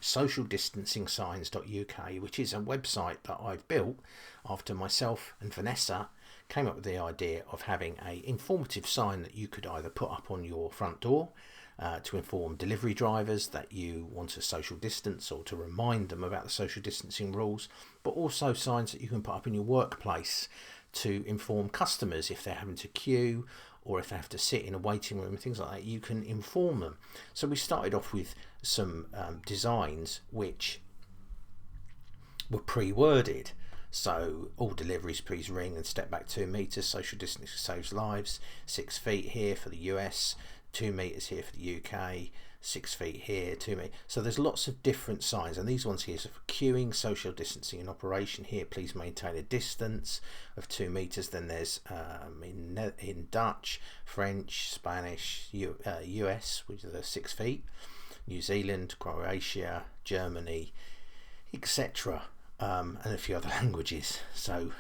socialdistancingsigns.uk, which is a website that I've built after myself and Vanessa came up with the idea of having an informative sign that you could either put up on your front door to inform delivery drivers that you want to social distance or to remind them about the social distancing rules, but also signs that you can put up in your workplace to inform customers if they're having to queue or if they have to sit in a waiting room and things like that. You can inform them. So we started off with some designs which were pre-worded. So all deliveries please ring and step back 2 meters, social distancing saves lives, 6 feet here for the US, 2 meters here for the UK, 6 feet here, 2 meters. So there's lots of different signs, and these ones here are for queuing, social distancing in operation here, please maintain a distance of 2 meters. Then there's in Dutch, French, Spanish, US, which are the 6 feet, New Zealand, Croatia, Germany, etc. And a few other languages. So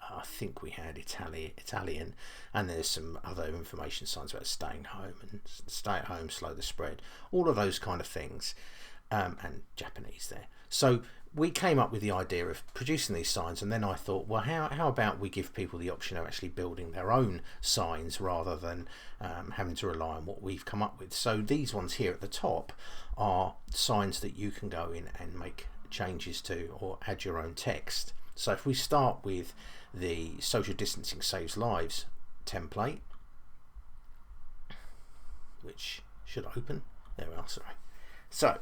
I think we had Italian, and there's some other information signs about staying home and stay at home, slow the spread, all of those kind of things, and Japanese there. So we came up with the idea of producing these signs, and then I thought, well, how about we give people the option of actually building their own signs rather than having to rely on what we've come up with. So these ones here at the top are signs that you can go in and make changes to or add your own text. So if we start with the social distancing saves lives template, which should open, there we are, sorry. So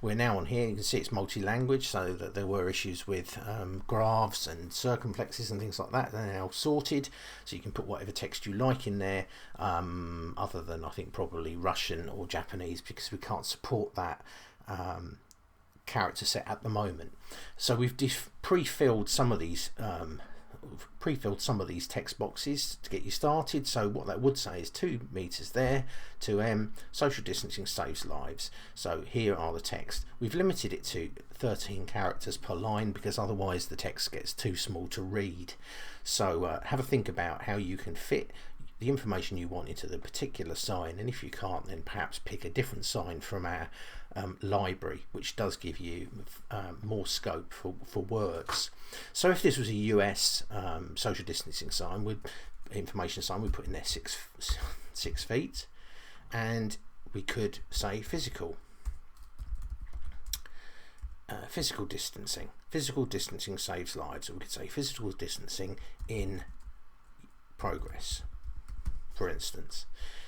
we're now on here. You can see it's multi-language, so that there were issues with graphs and circumplexes and things like that. They're now sorted, so you can put whatever text you like in there, other than I think probably Russian or Japanese, because we can't support that character set at the moment. So we've pre-filled some of these text boxes to get you started. So what that would say is 2 meters there, 2M, social distancing saves lives. So here are the text. We've limited it to 13 characters per line because otherwise the text gets too small to read. So have a think about how you can fit the information you want into the particular sign, and if you can't, then perhaps pick a different sign from our library, which does give you more scope for words. So if this was a US social distancing sign, information sign, we put in there 6 feet, and we could say physical distancing. Physical distancing saves lives, or we could say physical distancing in progress, for instance.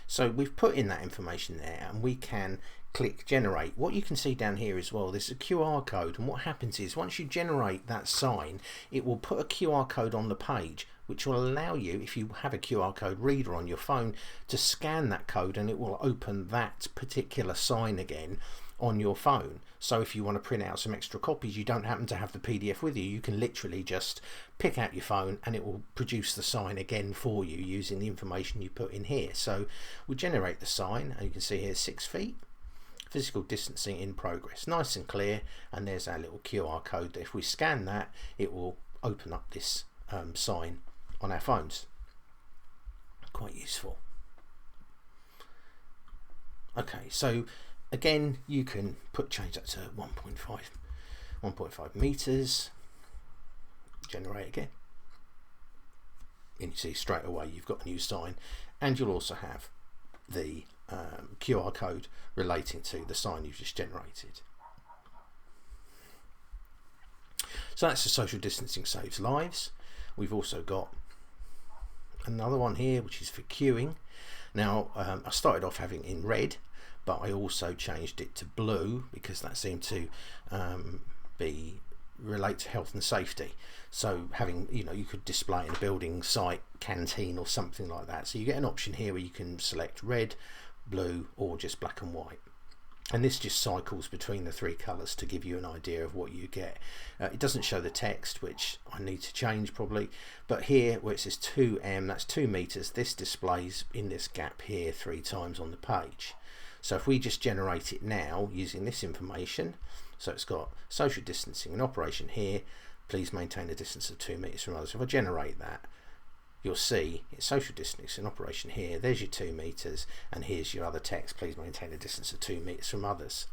So we've put in that information there, and we can click generate. What you can see down here as well, there's a QR code, and what happens is once you generate that sign, it will put a QR code on the page, which will allow you, if you have a QR code reader on your phone, to scan that code, and it will open that particular sign again on your phone. So if you want to print out some extra copies, you don't happen to have the PDF with you, you can literally just pick out your phone and it will produce the sign again for you using the information you put in here. So we generate the sign, and you can see here 6 feet, physical distancing in progress, nice and clear, and there's our little QR code that if we scan that, it will open up this sign on our phones. Quite useful. Okay, so again, you can change that to 1.5 meters, generate again, and you see straight away you've got a new sign, and you'll also have the QR code relating to the sign you've just generated. So that's the social distancing saves lives. We've also got another one here which is for queuing. Now I started off having in red, but I also changed it to blue because that seemed to relate to health and safety. So having, you could display in a building site, canteen or something like that. So you get an option here where you can select red, blue, or just black and white. And this just cycles between the 3 colours to give you an idea of what you get. It doesn't show the text, which I need to change probably, but here where it says 2M, that's 2 meters, this displays in this gap here 3 times on the page. So if we just generate it now using this information, so it's got social distancing in operation here, please maintain a distance of 2 meters from others. If I generate that, you'll see it's social distancing in operation here, there's your 2 meters, and here's your other text, please maintain a distance of 2 meters from others.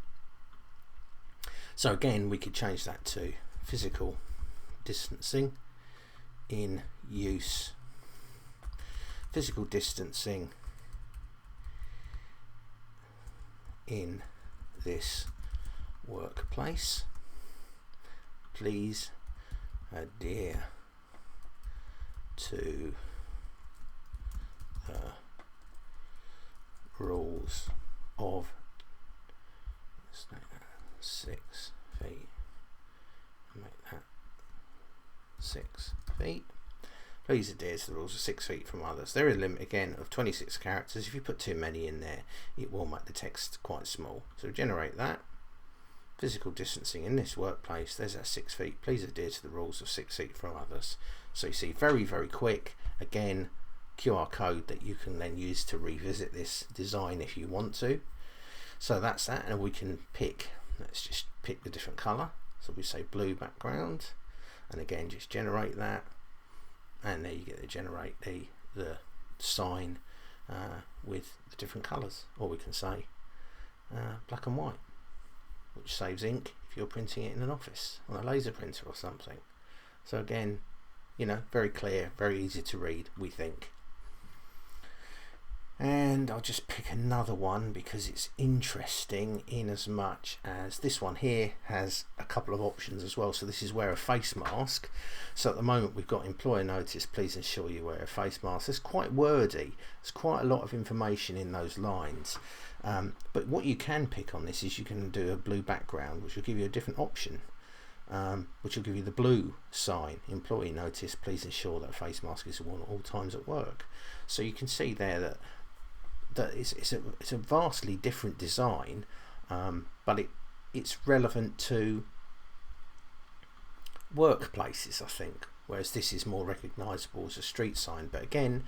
So again, we could change that to physical distancing in use, physical distancing in this workplace. Please adhere to the rules of 6 feet. Make that 6 feet. Please adhere to the rules of 6 feet from others. There is a limit again of 26 characters. If you put too many in there, it will make the text quite small. So generate that. Physical distancing in this workplace. There's our 6 feet. Please adhere to the rules of 6 feet from others. So you see, very, very quick. Again, QR code that you can then use to revisit this design if you want to. So that's that, and we can pick, let's just pick the different color. So we say blue background, and again just generate that, and there you get to generate the sign with the different colors, or we can say black and white, which saves ink if you're printing it in an office on a laser printer or something. So again, you know, very clear, very easy to read, we think. And I'll just pick another one because it's interesting, in as much as this one here has a couple of options as well. So this is wear a face mask. So at the moment we've got employer notice, please ensure you wear a face mask. It's quite wordy. There's quite a lot of information in those lines. But what you can pick on this is you can do a blue background, which will give you a different option. Which will give you the blue sign, employee notice, please ensure that a face mask is worn at all times at work. So you can see there that it's a vastly different design, but it's relevant to workplaces, I think, whereas this is more recognisable as a street sign. But again,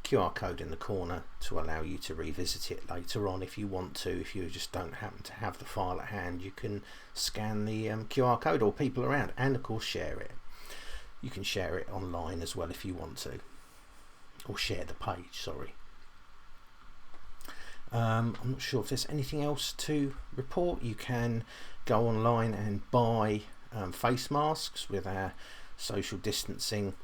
QR code in the corner to allow you to revisit it later on if you want to. If you just don't happen to have the file at hand, you can scan the QR code, or people around, and of course share it. You can share it online as well if you want to, or share the page, sorry. I'm not sure if there's anything else to report. You can go online and buy face masks with our social distancing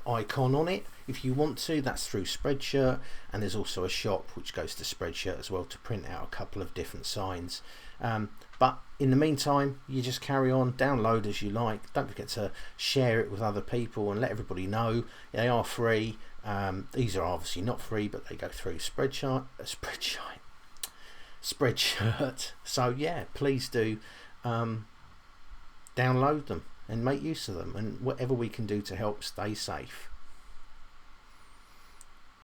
icon on it if you want to. That's through Spreadshirt, and there's also a shop which goes to Spreadshirt as well to print out a couple of different signs. But in the meantime, you just carry on, download as you like. Don't forget to share it with other people and let everybody know they are free. These are obviously not free, but they go through Spreadshirt. So yeah, please do download them and make use of them, and whatever we can do to help stay safe.